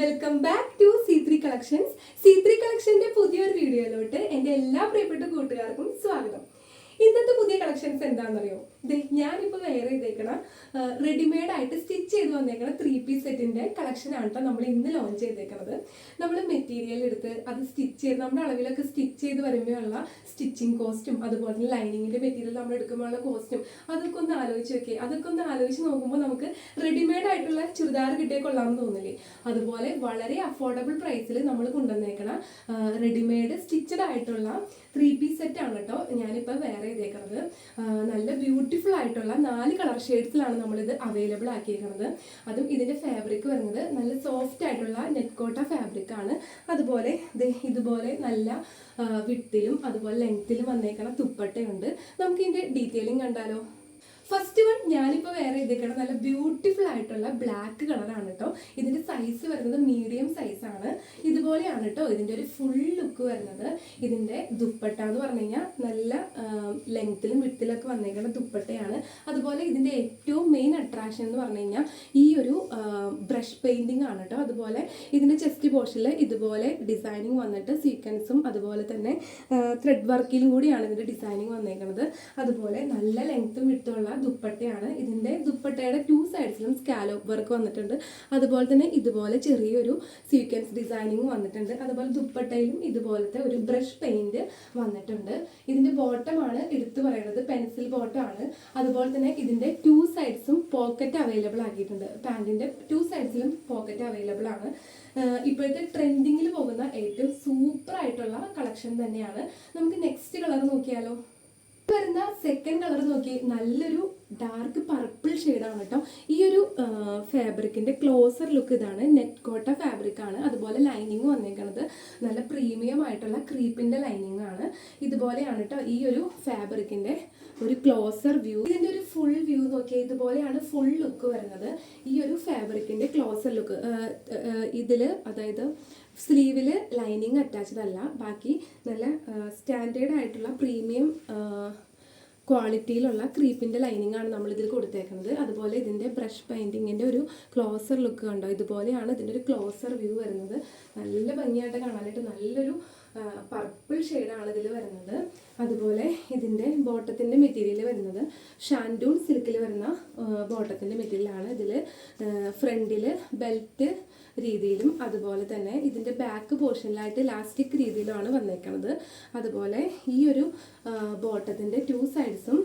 Welcome back to C3 collections. C3 കളക്ഷന്റെ പുതിയൊരു വീഡിയോയിലോട്ട് എൻ്റെ എല്ലാ പ്രിയപ്പെട്ട കൂട്ടുകാർക്കും സ്വാഗതം. ഇന്നത്തെ പുതിയ കളക്ഷൻസ് എന്താണെന്നറിയോ? ഞാനിപ്പോൾ വെയർ ചെയ്തേക്കണ റെഡിമെയ്ഡ് ആയിട്ട് സ്റ്റിച്ച് ചെയ്ത് വന്നേക്കണ 3 പീസ് സെറ്റിന്റെ കളക്ഷൻ ആണ് കേട്ടോ നമ്മൾ ഇന്ന് ലോഞ്ച് ചെയ്തേക്കുന്നത്. നമ്മൾ മെറ്റീരിയൽ എടുത്ത് അത് സ്റ്റിച്ച് ചെയ്ത് നമ്മുടെ അളവിലൊക്കെ സ്റ്റിച്ച് ചെയ്ത് വരുമ്പോഴുള്ള സ്റ്റിച്ചിങ് കോസ്റ്റും അതുപോലെ തന്നെ ലൈനിങ്ങിന്റെ മെറ്റീരിയൽ നമ്മൾ എടുക്കുമ്പോഴുള്ള കോസ്റ്റും അതൊക്കെ ഒന്ന് ആലോചിച്ച് നോക്കിയേ. അതൊക്കെ ഒന്ന് ആലോചിച്ച് നോക്കുമ്പോൾ നമുക്ക് റെഡിമെയ്ഡ് ആയിട്ടുള്ള ചുരിദാർ കിട്ടിയേ കൊള്ളാമെന്ന് തോന്നില്ലേ? അതുപോലെ വളരെ അഫോർഡബിൾ പ്രൈസിൽ നമ്മൾ കൊണ്ടുവന്നേക്കണ റെഡിമെയ്ഡ് സ്റ്റിച്ചഡ് ആയിട്ടുള്ള 3 പീസ് സെറ്റ് ആണ് കേട്ടോ ഞാനിപ്പോൾ വെയർ ചെയ്തേക്കുന്നത്. നല്ല ബ്യൂട്ടിഫുൾ ആയിട്ടുള്ള 4 കളർ ഷെയ്ഡ്സിലാണ് നമ്മളിത് അവൈലബിൾ ആക്കിയേക്കുന്നത്. അതും ഇതിന്റെ ഫാബ്രിക് വരുന്നത് നല്ല സോഫ്റ്റ് ആയിട്ടുള്ള നെറ്റ് കോട്ട ഫാബ്രിക് ആണ്. അതുപോലെ ഇതുപോലെ നല്ല വിഡ്ത്തിലും അതുപോലെ ലെങ്ത്തിലും വന്നേക്കണ ദുപ്പട്ടയുണ്ട്. നമുക്ക് ഇതിന്റെ ഡീറ്റെയിലിംഗ് കണ്ടാലോ? ഫസ്റ്റ് വൺ ഞാനിപ്പോൾ വെയർ ചെയ്തേക്കണം നല്ല ബ്യൂട്ടിഫുൾ ആയിട്ടുള്ള ബ്ലാക്ക് കളറാണ് കേട്ടോ. ഇതിന്റെ സൈസ് വരുന്നത് മീഡിയം സൈസാണ്. ഇതുപോലെയാണ് കേട്ടോ ഇതിന്റെ ഒരു ഫുൾ ലുക്ക് വരുന്നത്. ഇതിന്റെ ദുപ്പട്ട എന്ന് പറഞ്ഞു കഴിഞ്ഞാൽ നല്ല ലെങ്ത്തിലും വിഡ്ത്തിലൊക്കെ വന്നേക്കുന്ന ദുപ്പട്ടയാണ്. അതുപോലെ ഇതിന്റെ ഏറ്റവും മെയിൻ അട്രാക്ഷൻ എന്ന് പറഞ്ഞു കഴിഞ്ഞാൽ ഈ ഒരു ബ്രഷ് പെയിന്റിംഗ് ആണ് കേട്ടോ. അതുപോലെ ഇതിന്റെ ചെസ്റ്റ് പോർഷനിൽ ഇതുപോലെ ഡിസൈനിങ് വന്നിട്ട് സീക്വൻസും അതുപോലെ തന്നെ ത്രെഡ് വർക്കിലും കൂടിയാണ് ഇതിന്റെ ഡിസൈനിങ് വന്നേക്കുന്നത്. അതുപോലെ നല്ല ലെങ്ത്തും വിഡ്ത്തുള്ള ദുപ്പട്ടയാണ്. ഇതിന്റെ ദുപ്പട്ടയുടെ 2 സൈഡ്സിലും സ്കാലോപ്പ് വർക്ക് വന്നിട്ടുണ്ട്. അതുപോലെ തന്നെ ഇതുപോലെ ചെറിയൊരു സീക്വൻസ് ഡിസൈനിങ് വന്നിട്ടുണ്ട്. അതുപോലെ ദുപ്പട്ടയിലും ഇതുപോലത്തെ ഒരു ബ്രഷ് പെയിന്റ് വന്നിട്ടുണ്ട്. ഇതിന്റെ ബോട്ടം ആണ് എടുത്തു പറയുന്നത്, പെൻസിൽ ബോട്ടം ആണ്. അതുപോലെ തന്നെ ഇതിന്റെ 2 സൈഡ്സും പോക്കറ്റ് അവൈലബിൾ ആക്കിയിട്ടുണ്ട്. പാന്റിന്റെ 2 സൈഡ്സിലും പോക്കറ്റ് അവൈലബിൾ ആണ്. ഇപ്പോഴത്തെ ട്രെൻഡിങ്ങിൽ പോകുന്ന ഏറ്റവും സൂപ്പർ ആയിട്ടുള്ള കളക്ഷൻ തന്നെയാണ്. നമുക്ക് നെക്സ്റ്റ് കളർ നോക്കിയാലോ? വരുന്ന സെക്കൻഡ് കളർ നോക്കി നല്ലൊരു ഡാർക്ക് പർപ്പിൾ ഷെയ്ഡാണ് കേട്ടോ. ഈ ഒരു ഫാബ്രിക്കിന്റെ ക്ലോസർ ലുക്ക് ഇതാണ്. നെറ്റ് കോട്ട ഫാബ്രിക് ആണ്. അതുപോലെ ലൈനിങ് വന്നേക്കുന്നത് നല്ല പ്രീമിയം ആയിട്ടുള്ള ക്രീപ്പിന്റെ ലൈനിങ് ആണ്. ഇതുപോലെയാണ് കേട്ടോ ഈ ഒരു ഫാബ്രിക്കിന്റെ ഒരു ക്ലോസർ വ്യൂ. ഇതിന്റെ ഒരു ഫുൾ വ്യൂ നോക്കിയാൽ ഇതുപോലെയാണ് ഫുൾ ലുക്ക് വരുന്നത്. ഈ ഒരു ഫാബ്രിക്കിന്റെ ക്ലോസർ ലുക്ക് ഇതില് അതായത് സ്ലീവിൽ ലൈനിങ് അറ്റാച്ച്ഡ് അല്ല, ബാക്കി നല്ല സ്റ്റാൻഡേർഡ് ആയിട്ടുള്ള പ്രീമിയം ക്വാളിറ്റിയിലുള്ള ക്രീപ്പിൻ്റെ ലൈനിങ് ആണ് നമ്മളിതിൽ കൊടുത്തേക്കുന്നത്. അതുപോലെ ഇതിൻ്റെ ബ്രഷ് പെയിൻറ്റിങ്ങിൻ്റെ ഒരു ക്ലോസർ ലുക്ക് കണ്ടോ? ഇതുപോലെയാണ് ഇതിൻ്റെ ഒരു ക്ലോസർ വ്യൂ വരുന്നത്. നല്ല ഭംഗിയായിട്ട് കാണാനായിട്ട് നല്ലൊരു പർപ്പിൾ ഷെയ്ഡാണ് ഇതിൽ വരുന്നത്. അതുപോലെ ഇതിൻ്റെ ബോട്ടത്തിൻ്റെ മെറ്റീരിയൽ വരുന്നത് ഷാൻഡൂൺ സിൽക്കിൽ വരുന്ന ബോട്ടത്തിൻ്റെ മെറ്റീരിയലാണ്. ഇതിൽ ഫ്രണ്ടിൽ ബെൽറ്റ് രീതിയിലും അതുപോലെ തന്നെ ഇതിൻ്റെ ബാക്ക് പോർഷനിലായിട്ട് ഇലാസ്റ്റിക് രീതിയിലുമാണ് വന്നേക്കുന്നത്. അതുപോലെ ഈ ഒരു ബോട്ടത്തിൻ്റെ 2 സൈഡ്സും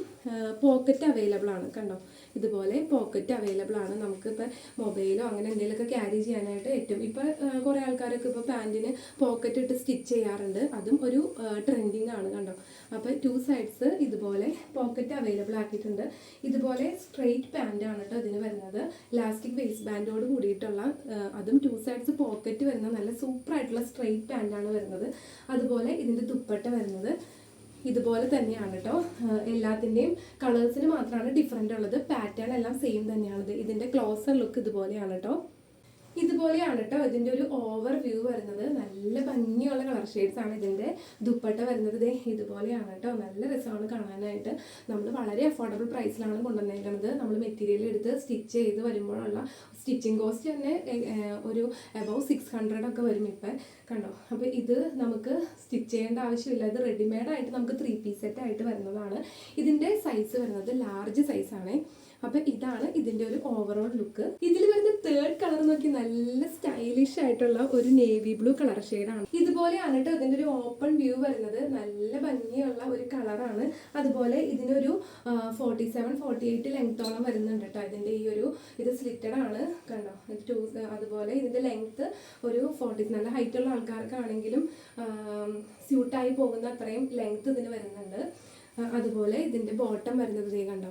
പോക്കറ്റ് അവൈലബിൾ ആണ്. കണ്ടോ? ഇതുപോലെ പോക്കറ്റ് അവൈലബിൾ ആണ്. നമുക്കിപ്പോൾ മൊബൈലോ അങ്ങനെ എന്തെങ്കിലുമൊക്കെ ക്യാരി ചെയ്യാനായിട്ട് ഏറ്റവും ഇപ്പോൾ കുറേ ആൾക്കാരൊക്കെ ഇപ്പോൾ പാൻറ്റിന് പോക്കറ്റ് ഇട്ട് സ്റ്റിച്ച് ചെയ്യാറുണ്ട്. അതും ഒരു ട്രെൻഡിങ് ആണ്. കണ്ടോ? അപ്പോൾ 2 സൈഡ്സ് ഇതുപോലെ പോക്കറ്റ് അവൈലബിൾ ആക്കിയിട്ടുണ്ട്. ഇതുപോലെ സ്ട്രെയിറ്റ് പാൻ്റ് ആണ് കേട്ടോ ഇതിന് വരുന്നത്. ഇലാസ്റ്റിക് വേസ്റ്റ് ബാൻഡോട് കൂടിയിട്ടുള്ള അതും 2 സൈഡ്സ് പോക്കറ്റ് വരുന്ന നല്ല സൂപ്പർ ആയിട്ടുള്ള സ്ട്രെയിറ്റ് പാൻ്റാണ് വരുന്നത്. അതുപോലെ ഇതിൻ്റെ ദുപ്പട്ട വരുന്നത് ഇതുപോലെ തന്നെയാണ് കേട്ടോ. എല്ലാത്തിൻ്റെയും കളേഴ്സിന് മാത്രമാണ് ഡിഫറെൻ്റ് ഉള്ളത്. പാറ്റേൺ എല്ലാം സെയിം തന്നെയാണത്. ഇതിൻ്റെ ക്ലോസർ ലുക്ക് ഇതുപോലെയാണ് കേട്ടോ. ഇതുപോലെയാണ് കേട്ടോ ഇതിൻ്റെ ഒരു ഓവർ വ്യൂ വരുന്നത്. നല്ല ഭംഗിയുള്ള കളർ ഷെയ്ഡ്സ് ആണ്. ഇതിൻ്റെ ദുപ്പട്ട വരുന്നത് ഇതുപോലെയാണ് കേട്ടോ. നല്ല രസമാണ് കാണാനായിട്ട്. നമ്മൾ വളരെ അഫോർഡബിൾ പ്രൈസിലാണ് കൊണ്ടുവന്നേക്കുന്നത്. നമ്മൾ മെറ്റീരിയൽ എടുത്ത് സ്റ്റിച്ച് ചെയ്ത് വരുമ്പോഴുള്ള സ്റ്റിച്ചിങ് കോസ്റ്റ് തന്നെ ഒരു അബവ് 600 ഒക്കെ വരും ഇപ്പം. കണ്ടോ? അപ്പോൾ ഇത് നമുക്ക് സ്റ്റിച്ച് ചെയ്യേണ്ട ആവശ്യമില്ല. ഇത് റെഡിമെയ്ഡ് ആയിട്ട് നമുക്ക് 3 പീസ് സെറ്റ് ആയിട്ട് വരുന്നതാണ്. ഇതിൻ്റെ സൈസ് വരുന്നത് ലാർജ് സൈസാണ്. അപ്പം ഇതാണ് ഇതിൻ്റെ ഒരു ഓവറോൾ ലുക്ക്. ഇതിൽ വരുന്ന തേർഡ് കളർ നോക്കി നല്ല സ്റ്റൈലിഷ് ആയിട്ടുള്ള ഒരു നേവി ബ്ലൂ കളർ ഷെയ്ഡാണ്. ഇതുപോലെയാണ് കേട്ടോ ഇതിൻ്റെ ഒരു ഓപ്പൺ വ്യൂ വരുന്നത്. നല്ല ഭംഗിയുള്ള ഒരു കളറാണ്. അതുപോലെ ഇതിനൊരു 47-48 ലെങ്ത്തോളം വരുന്നുണ്ട് കേട്ടോ. ഇതിൻ്റെ ഈ ഒരു ഇത് സ്ലിറ്റഡ് ആണ്. കണ്ടോ? അതുപോലെ ഇതിൻ്റെ ലെങ്ത്ത് ഒരു 40, നല്ല ഹൈറ്റുള്ള ആൾക്കാർക്കാണെങ്കിലും സ്യൂട്ടായി പോകുന്ന അത്രയും ലെങ്ത്ത് ഇതിന് വരുന്നുണ്ട്. അതുപോലെ ഇതിൻ്റെ ബോട്ടം വരുന്നത് കണ്ടോ?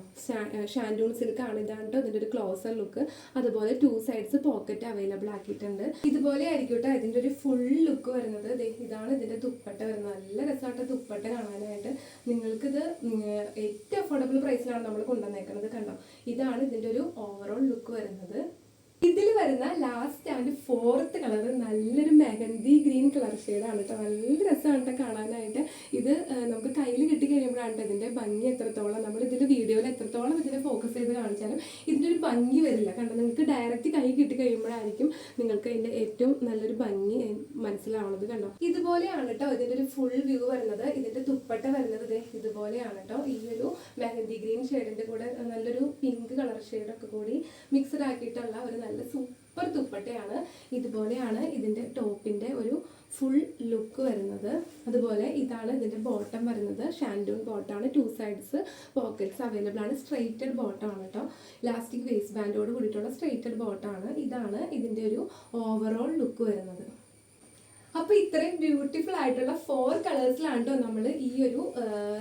ഷാൻഡൂൺ സിൽക്കാണ്. ഇതാണ് കേട്ടോ ഇതിൻ്റെ ഒരു ക്ലോസർ ലുക്ക്. അതുപോലെ 2 സൈഡ്സ് പോക്കറ്റ് അവൈലബിൾ ആക്കിയിട്ടുണ്ട്. ഇതുപോലെ ആയിരിക്കും കേട്ടോ ഇതിൻ്റെ ഒരു ഫുൾ ലുക്ക് വരുന്നത്. ഇതാണ് ഇതിൻ്റെ ദുപ്പട്ട വരുന്നത്. നല്ല രസമായിട്ട് ദുപ്പട്ട കാണാനായിട്ട്. നിങ്ങൾക്കിത് ഏറ്റവും അഫോർഡബിൾ പ്രൈസിലാണ് നമ്മൾ കൊണ്ടുവന്നേക്കുന്നത്. കണ്ടോ? ഇതാണ് ഇതിൻ്റെ ഒരു ഓവറോൾ ലുക്ക് വരുന്നത്. ഇതിൽ വരുന്ന ലാസ്റ്റ് ആൻഡ് ഫോർത്ത് കളർ നല്ലൊരു മെഹന്തി ഗ്രീൻ കളർ ഷെയ്ഡാണ് കേട്ടോ. നല്ല രസമാണ് കേട്ടോ കാണാനായിട്ട്. ഇത് നമുക്ക് കയ്യിൽ കിട്ടി കഴിയുമ്പോഴാണ് ഇതിൻ്റെ ഭംഗി എത്രത്തോളം, നമ്മൾ ഇതിൽ വീഡിയോയിൽ എത്രത്തോളം ഇതിനെ ഫോക്കസ് ചെയ്ത് കാണിച്ചാലും ഇതിൻ്റെ ഒരു ഭംഗി വരില്ല. കാരണം നിങ്ങൾക്ക് ഡയറക്റ്റ് കൈ കിട്ടി കഴിയുമ്പോഴായിരിക്കും നിങ്ങൾക്ക് ഇതിൻ്റെ ഏറ്റവും നല്ലൊരു ഭംഗി മനസ്സിലാവുന്നത്. കണ്ടോ, ഇതുപോലെയാണ് കേട്ടോ ഇതിൻ്റെ ഒരു ഫുൾ വ്യൂ വരുന്നത്. ഇതിൻ്റെ ദുപ്പട്ട വരുന്നത് ഇതുപോലെയാണ് കേട്ടോ. ഈ ഒരു മെഹന്തി ഗ്രീൻ ഷെയ്ഡിൻ്റെ കൂടെ നല്ലൊരു പിങ്ക് കളർ ഷെയ്ഡൊക്കെ കൂടി മിക്സഡ് ആക്കിയിട്ടുള്ള ഒരു നല്ല സൂപ്പർ ദുപ്പട്ടയാണ്. ഇതുപോലെയാണ് ഇതിൻ്റെ ടോപ്പിൻ്റെ ഒരു ഫുൾ ലുക്ക് വരുന്നത്. അതുപോലെ ഇതാണ് ഇതിൻ്റെ ബോട്ടം വരുന്നത്. ഷാൻഡൂൺ ബോട്ടമാണ്. 2 സൈഡ്സ് പോക്കറ്റ്സ് അവൈലബിൾ ആണ്. സ്ട്രെയിറ്റഡ് ബോട്ടമാണ് കേട്ടോ. ഇലാസ്റ്റിക് വേസ്റ്റ് ബാൻഡോട് കൂടിയിട്ടുള്ള സ്ട്രെയിറ്റഡ് ബോട്ടമാണ്. ഇതാണ് ഇതിൻ്റെ ഒരു ഓവറോൾ ലുക്ക് വരുന്നത്. അപ്പോൾ ഇത്രയും ബ്യൂട്ടിഫുൾ ആയിട്ടുള്ള 4 കളേഴ്സിലാണ് കേട്ടോ നമ്മൾ ഈ ഒരു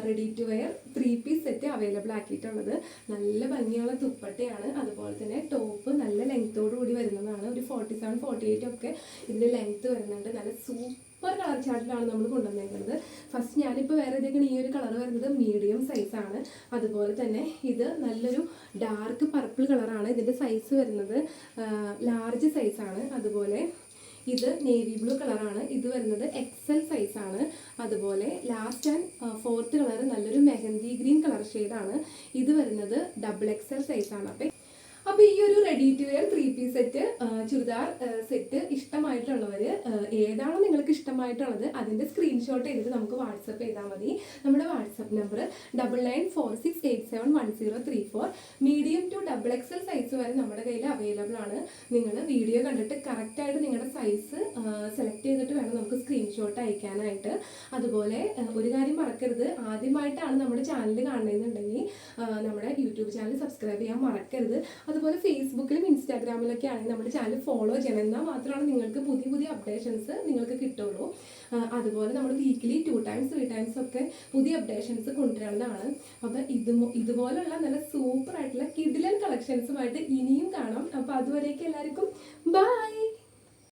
ready to wear 3 piece set available ആക്കിയിട്ടുള്ളത്. നല്ല ഭംഗിയുള്ള ദുപ്പട്ടയാണ്. അതുപോലെ തന്നെ ടോപ്പ് നല്ല ലെങ്ത്തോടു കൂടി വരുന്നതാണ്. ഒരു 47, 48 ഒക്കെ ഇതിൻ്റെ ലെങ്ത്ത് വരുന്നുണ്ട്. നല്ല സൂപ്പർ കളർ ചാർട്ടിലാണ് നമ്മൾ കൊണ്ടുവന്നേക്കുന്നത്. ഫസ്റ്റ് ഞാനിപ്പോൾ വേറെ ഏതൊക്കെയാണ് ഈ ഒരു കളർ വരുന്നത് മീഡിയം സൈസാണ്. അതുപോലെ തന്നെ ഇത് നല്ലൊരു ഡാർക്ക് പർപ്പിൾ കളറാണ്. ഇതിൻ്റെ സൈസ് വരുന്നത് ലാർജ് സൈസാണ്. അതുപോലെ ഇത് നേവി ബ്ലൂ കളറാണ്. ഇത് വരുന്നത് XL സൈസാണ്. അതുപോലെ ലാസ്റ്റ് ആൻഡ് ഫോർത്ത് കളർ നല്ലൊരു മെഹന്തി ഗ്രീൻ കളർ ഷെയ്ഡാണ്. ഇത് വരുന്നത് XXL സൈസാണ്. അപ്പോൾ ഈ ഒരു ready to wear 3 piece set churidar set ഇഷ്ടമായിട്ടുള്ളവർ ഏതാണോ നിങ്ങൾക്ക് ഇഷ്ടമായിട്ടുള്ളത് അതിൻ്റെ സ്ക്രീൻഷോട്ട് ചെയ്തിട്ട് നമുക്ക് വാട്സപ്പ് ചെയ്താൽ മതി. നമ്മുടെ WhatsApp number 9946871034. Medium to XXL size വരെ നമ്മുടെ കയ്യിൽ അവൈലബിൾ ആണ്. നിങ്ങൾ വീഡിയോ കണ്ടിട്ട് കറക്റ്റായിട്ട് നിങ്ങളുടെ സൈസ് സെലക്ട് ചെയ്തിട്ട് വേണം നമുക്ക് സ്ക്രീൻഷോട്ട് അയക്കാനായിട്ട്. അതുപോലെ ഒരു കാര്യം മറക്കരുത്, ആദ്യമായിട്ടാണ് നമ്മുടെ ചാനൽ കാണുന്നതെന്നുണ്ടെങ്കിൽ നമ്മുടെ യൂട്യൂബ് ചാനൽ സബ്സ്ക്രൈബ് ചെയ്യാൻ മറക്കരുത്. അതുപോലെ ഫേസ്ബുക്കിലും ഇൻസ്റ്റാഗ്രാമിലൊക്കെ ആണെങ്കിൽ നമ്മുടെ ചാനൽ ഫോളോ ചെയ്യണം. എന്നാൽ മാത്രമാണ് നിങ്ങൾക്ക് പുതിയ പുതിയ അപ്ഡേഷൻസ് നിങ്ങൾക്ക് കിട്ടുള്ളൂ. അതുപോലെ നമ്മൾ വീക്കിലി 2 times 3 times ഒക്കെ പുതിയ അപ്ഡേഷൻസ് കൊണ്ടുവരുന്നതാണ്. അപ്പോൾ ഇതുപോലുള്ള നല്ല സൂപ്പർ ആയിട്ടുള്ള കിഡിലൻ കളക്ഷൻസുമായിട്ട് ഇനിയും കാണാം. അപ്പോൾ അതുവരേക്കും എല്ലാവർക്കും ബൈ.